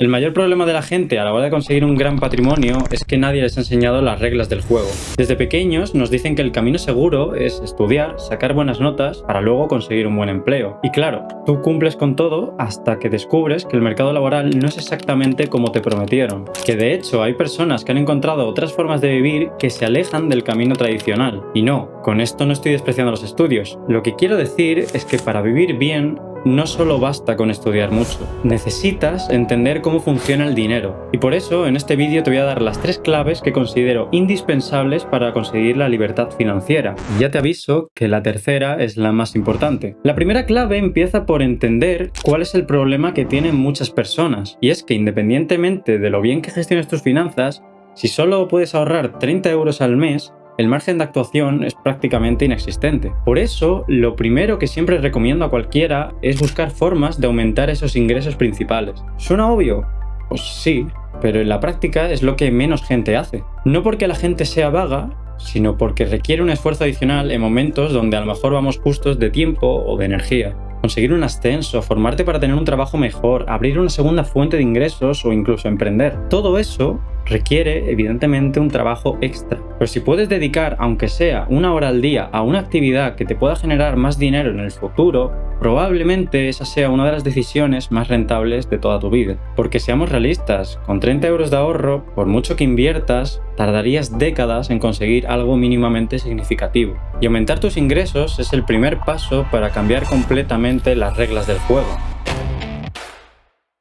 El mayor problema de la gente a la hora de conseguir un gran patrimonio es que nadie les ha enseñado las reglas del juego. Desde pequeños nos dicen que el camino seguro es estudiar, sacar buenas notas para luego conseguir un buen empleo. Y claro, tú cumples con todo hasta que descubres que el mercado laboral no es exactamente como te prometieron. Que de hecho hay personas que han encontrado otras formas de vivir que se alejan del camino tradicional. Y no, con esto no estoy despreciando los estudios. Lo que quiero decir es que para vivir bien no solo basta con estudiar mucho, necesitas entender cómo funciona el dinero. Y por eso en este vídeo te voy a dar las 3 claves que considero indispensables para conseguir la libertad financiera. Y ya te aviso que la tercera es la más importante. La primera clave empieza por entender cuál es el problema que tienen muchas personas. Y es que independientemente de lo bien que gestiones tus finanzas, si solo puedes ahorrar 30 euros al mes, el margen de actuación es prácticamente inexistente. Por eso, lo primero que siempre recomiendo a cualquiera es buscar formas de aumentar esos ingresos principales. ¿Suena obvio? Pues sí, pero en la práctica es lo que menos gente hace. No porque la gente sea vaga, sino porque requiere un esfuerzo adicional en momentos donde a lo mejor vamos justos de tiempo o de energía. Conseguir un ascenso, formarte para tener un trabajo mejor, abrir una segunda fuente de ingresos o incluso emprender. Todo eso requiere evidentemente un trabajo extra. Pero si puedes dedicar, aunque sea 1 hora al día, a una actividad que te pueda generar más dinero en el futuro, probablemente esa sea una de las decisiones más rentables de toda tu vida. Porque seamos realistas, con 30 euros de ahorro, por mucho que inviertas, tardarías décadas en conseguir algo mínimamente significativo. Y aumentar tus ingresos es el primer paso para cambiar completamente las reglas del juego.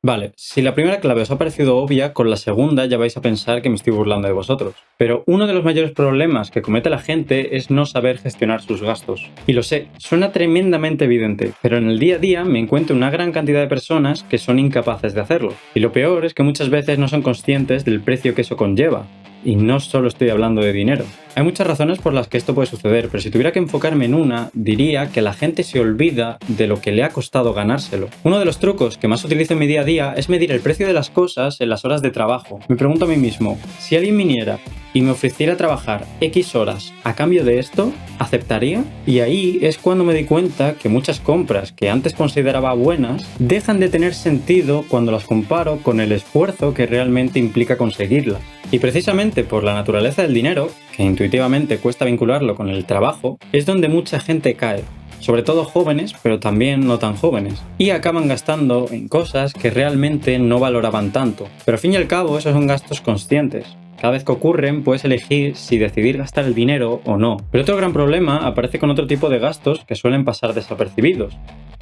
Vale, si la primera clave os ha parecido obvia, con la segunda ya vais a pensar que me estoy burlando de vosotros. Pero uno de los mayores problemas que comete la gente es no saber gestionar sus gastos. Y lo sé, suena tremendamente evidente, pero en el día a día me encuentro una gran cantidad de personas que son incapaces de hacerlo. Y lo peor es que muchas veces no son conscientes del precio que eso conlleva. Y no solo estoy hablando de dinero. Hay muchas razones por las que esto puede suceder, pero si tuviera que enfocarme en una, diría que la gente se olvida de lo que le ha costado ganárselo. Uno de los trucos que más utilizo en mi día a día es medir el precio de las cosas en las horas de trabajo. Me pregunto a mí mismo, si alguien viniera y me ofreciera trabajar X horas a cambio de esto, ¿aceptaría? Y ahí es cuando me di cuenta que muchas compras que antes consideraba buenas dejan de tener sentido cuando las comparo con el esfuerzo que realmente implica conseguirlas. Y precisamente por la naturaleza del dinero, que intuitivamente cuesta vincularlo con el trabajo, es donde mucha gente cae. Sobre todo jóvenes, pero también no tan jóvenes. Y acaban gastando en cosas que realmente no valoraban tanto. Pero al fin y al cabo, esos son gastos conscientes. Cada vez que ocurren, puedes elegir si decidir gastar el dinero o no. Pero otro gran problema aparece con otro tipo de gastos que suelen pasar desapercibidos.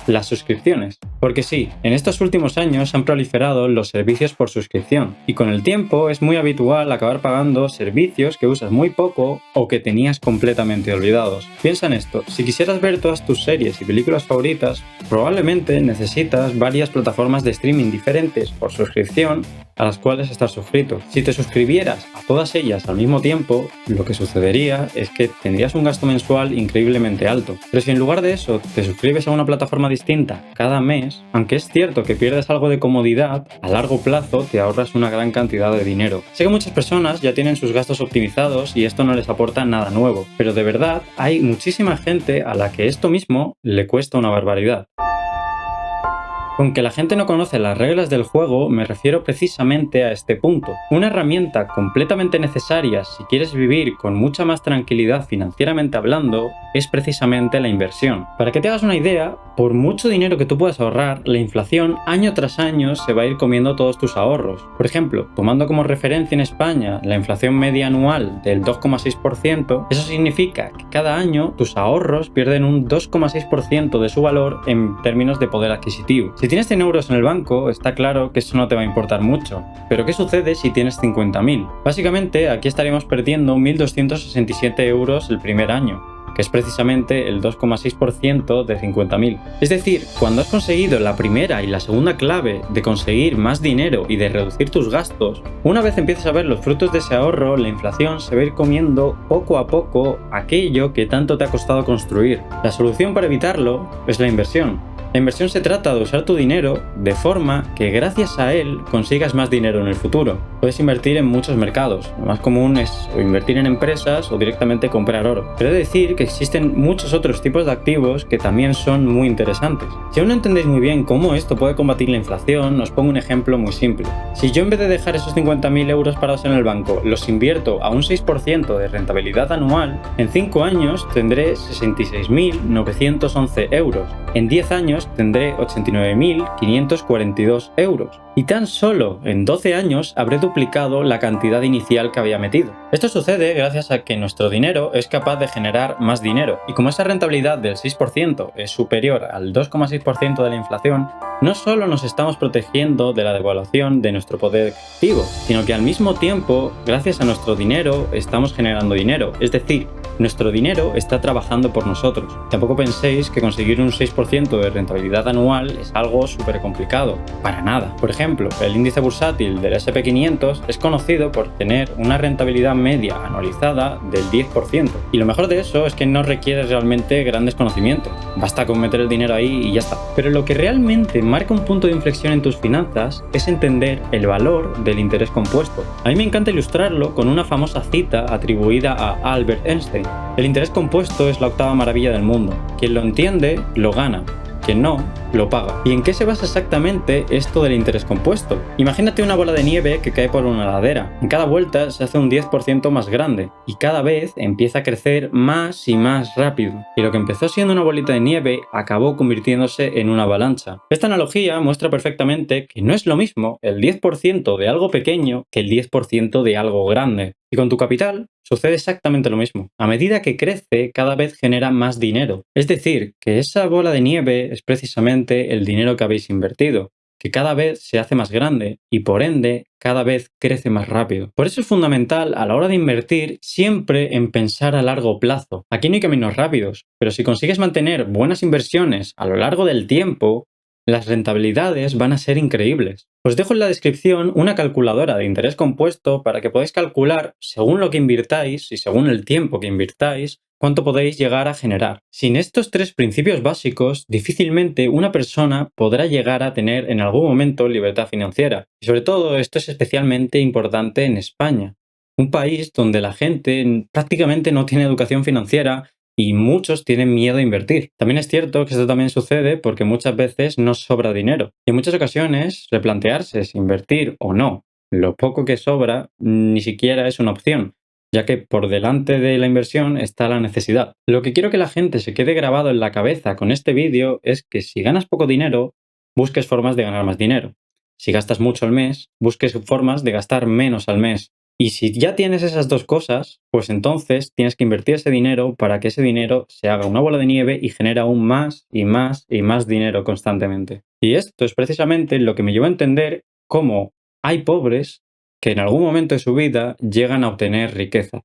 Las suscripciones. Porque sí, en estos últimos años han proliferado los servicios por suscripción. Y con el tiempo es muy habitual acabar pagando servicios que usas muy poco o que tenías completamente olvidados. Piensa en esto, si quisieras ver todas tus series y películas favoritas, probablemente necesitas varias plataformas de streaming diferentes por suscripción a las cuales estás suscrito. Si te suscribieras a todas ellas al mismo tiempo, lo que sucedería es que tendrías un gasto mensual increíblemente alto. Pero si en lugar de eso te suscribes a una plataforma distinta cada mes, aunque es cierto que pierdes algo de comodidad, a largo plazo te ahorras una gran cantidad de dinero. Sé que muchas personas ya tienen sus gastos optimizados y esto no les aporta nada nuevo, pero de verdad hay muchísima gente a la que esto mismo le cuesta una barbaridad. Con que la gente no conoce las reglas del juego, me refiero precisamente a este punto. Una herramienta completamente necesaria si quieres vivir con mucha más tranquilidad financieramente hablando, es precisamente la inversión. Para que te hagas una idea, por mucho dinero que tú puedas ahorrar, la inflación año tras año se va a ir comiendo todos tus ahorros. Por ejemplo, tomando como referencia en España la inflación media anual del 2,6%, eso significa que cada año tus ahorros pierden un 2,6% de su valor en términos de poder adquisitivo. Si tienes 100 euros en el banco, está claro que eso no te va a importar mucho. Pero ¿qué sucede si tienes 50.000? Básicamente, aquí estaríamos perdiendo 1.267 euros el primer año, que es precisamente el 2,6% de 50.000. Es decir, cuando has conseguido la primera y la segunda clave de conseguir más dinero y de reducir tus gastos, una vez empieces a ver los frutos de ese ahorro, la inflación se va a ir comiendo poco a poco aquello que tanto te ha costado construir. La solución para evitarlo es la inversión. La inversión se trata de usar tu dinero de forma que gracias a él consigas más dinero en el futuro. Puedes invertir en muchos mercados. Lo más común es o invertir en empresas o directamente comprar oro. Pero he de decir que existen muchos otros tipos de activos que también son muy interesantes. Si aún no entendéis muy bien cómo esto puede combatir la inflación, os pongo un ejemplo muy simple. Si yo en vez de dejar esos 50.000 euros parados en el banco, los invierto a un 6% de rentabilidad anual, en 5 años tendré 66.911 euros. En 10 años tendré 89.542 euros. Y tan solo en 12 años habré duplicado la cantidad inicial que había metido. Esto sucede gracias a que nuestro dinero es capaz de generar más dinero. Y como esa rentabilidad del 6% es superior al 2,6% de la inflación, no solo nos estamos protegiendo de la devaluación de nuestro poder adquisitivo, sino que al mismo tiempo, gracias a nuestro dinero, estamos generando dinero. Es decir, nuestro dinero está trabajando por nosotros. Tampoco penséis que conseguir un 6% de rentabilidad anual es algo súper complicado. Para nada. Por ejemplo, el índice bursátil del S&P 500 es conocido por tener una rentabilidad media anualizada del 10%. Y lo mejor de eso es que no requiere realmente grandes conocimientos. Basta con meter el dinero ahí y ya está. Pero lo que realmente marca un punto de inflexión en tus finanzas es entender el valor del interés compuesto. A mí me encanta ilustrarlo con una famosa cita atribuida a Albert Einstein. El interés compuesto es la octava maravilla del mundo. Quien lo entiende, lo gana. Quien no, lo paga. ¿Y en qué se basa exactamente esto del interés compuesto? Imagínate una bola de nieve que cae por una ladera. En cada vuelta se hace un 10% más grande y cada vez empieza a crecer más y más rápido. Y lo que empezó siendo una bolita de nieve acabó convirtiéndose en una avalancha. Esta analogía muestra perfectamente que no es lo mismo el 10% de algo pequeño que el 10% de algo grande. Y con tu capital sucede exactamente lo mismo. A medida que crece, cada vez genera más dinero. Es decir, que esa bola de nieve es precisamente el dinero que habéis invertido, que cada vez se hace más grande y por ende cada vez crece más rápido. Por eso es fundamental a la hora de invertir siempre en pensar a largo plazo. Aquí no hay caminos rápidos, pero si consigues mantener buenas inversiones a lo largo del tiempo, las rentabilidades van a ser increíbles. Os dejo en la descripción una calculadora de interés compuesto para que podáis calcular, según lo que invirtáis y según el tiempo que invirtáis, cuánto podéis llegar a generar. Sin estos tres principios básicos, difícilmente una persona podrá llegar a tener en algún momento libertad financiera. Y sobre todo, esto es especialmente importante en España, un país donde la gente prácticamente no tiene educación financiera y muchos tienen miedo a invertir. También es cierto que esto también sucede porque muchas veces nos sobra dinero. Y en muchas ocasiones replantearse si invertir o no. Lo poco que sobra ni siquiera es una opción, ya que por delante de la inversión está la necesidad. Lo que quiero que la gente se quede grabado en la cabeza con este vídeo es que si ganas poco dinero, busques formas de ganar más dinero. Si gastas mucho al mes, busques formas de gastar menos al mes. Y si ya tienes esas dos cosas, pues entonces tienes que invertir ese dinero para que ese dinero se haga una bola de nieve y genere aún más y más y más dinero constantemente. Y esto es precisamente lo que me llevó a entender cómo hay pobres que en algún momento de su vida llegan a obtener riqueza.